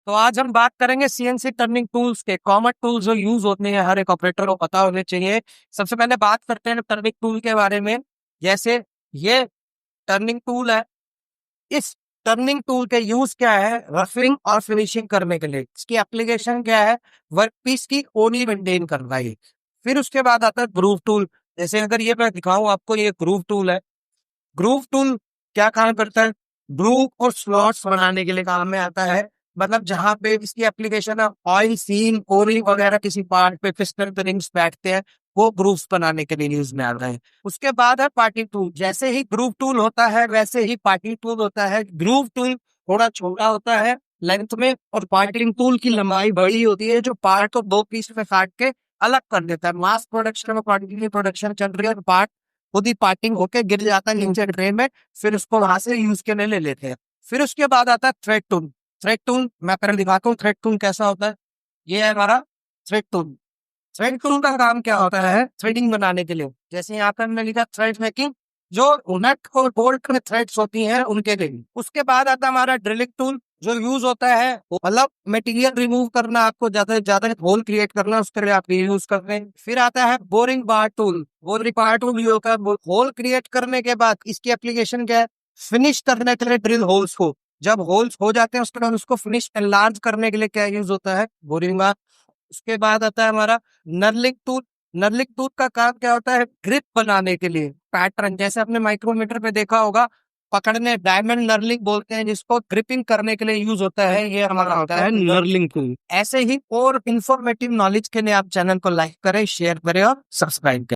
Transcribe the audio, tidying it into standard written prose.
तो आज हम बात करेंगे सीएनसी टर्निंग टूल्स के कॉमन टूल्स जो यूज होते हैं, हर एक ऑपरेटर को पता होने चाहिए। सबसे पहले बात करते हैं टर्निंग टूल के बारे में। जैसे ये टर्निंग टूल है, इस टर्निंग टूल के यूज क्या है? रफिंग और फिनिशिंग करने के लिए। इसकी एप्लीकेशन क्या है? वर्कपीस की ओनी मेंटेन करना है। फिर उसके बाद आता है ग्रूव टूल। जैसे अगर ये मैं दिखाऊं आपको, ये ग्रूव टूल है। ग्रूव टूल क्या काम करता है? ग्रूव और स्लॉट्स बनाने के लिए काम में आता है। मतलब जहां पे इसकी एप्लीकेशन है, ऑयल सील ओरिंग वगैरह किसी पार्ट पे पिस्टन पे रिंग्स बैठते हैं, वो ग्रूव्स बनाने के लिए यूज में आता है। उसके बाद है पार्टिंग टूल। जैसे ही ग्रूव टूल होता है वैसे ही पार्टिंग टूल होता है। ग्रूव टूल थोड़ा छोटा होता है लेंथ में, और पार्टिंग टूल की लंबाई बड़ी होती है, जो पार्ट को दो पीस में काट के अलग कर देता है। मास प्रोडक्शन में क्वांटिटी प्रोडक्शन चल रही है, पार्ट खुद ही पार्टिंग होके गिर जाता है नीचे ट्रे में, फिर उसको वहां से यूज के लिए ले लेते हैं। फिर उसके बाद आता है थ्रेड टूल। थ्रेड टूल मैं पहले दिखाता हूँ थ्रेड टूल कैसा होता है। ये है हमारा थ्रेड टूल। थ्रेड टूल का काम क्या होता है? थ्रेडिंग बनाने के लिए। जैसे यहाँ पर हमने लिखा थ्रेड मेकिंग, जो नट और बोल्ट में थ्रेड्स होती हैं उनके लिए। उसके बाद आता है हमारा ड्रिलिंग टूल, जो यूज होता है मतलब मटेरियल रिमूव करना, आपको ज्यादा से ज्यादा होल क्रिएट करना, उसके लिए आप ये यूज करते हैं। फिर आता है बोरिंग बार टूल। बोरिंग बार टूल ये होता है होल क्रिएट करने के बाद इसकी एप्लीकेशन क्या है? फिनिश करने के लिए ड्रिल होल्स को। जब होल्स हो जाते हैं उसके बाद उसको फिनिश एनलार्ज करने के लिए क्या यूज होता है? बोरिंग बार। उसके बाद आता है हमारा नर्लिंग टूल। नर्लिंग टूल का काम क्या होता है? ग्रिप बनाने के लिए पैटर्न, जैसे आपने माइक्रोमीटर पे देखा होगा, पकड़ने डायमंड नर्लिंग बोलते हैं, जिसको ग्रिपिंग करने के लिए यूज होता है। ये हमारा होता है नर्लिंग टूल। ऐसे ही और इंफॉर्मेटिव नॉलेज के लिए आप चैनल को लाइक करें, शेयर करें और सब्सक्राइब करें।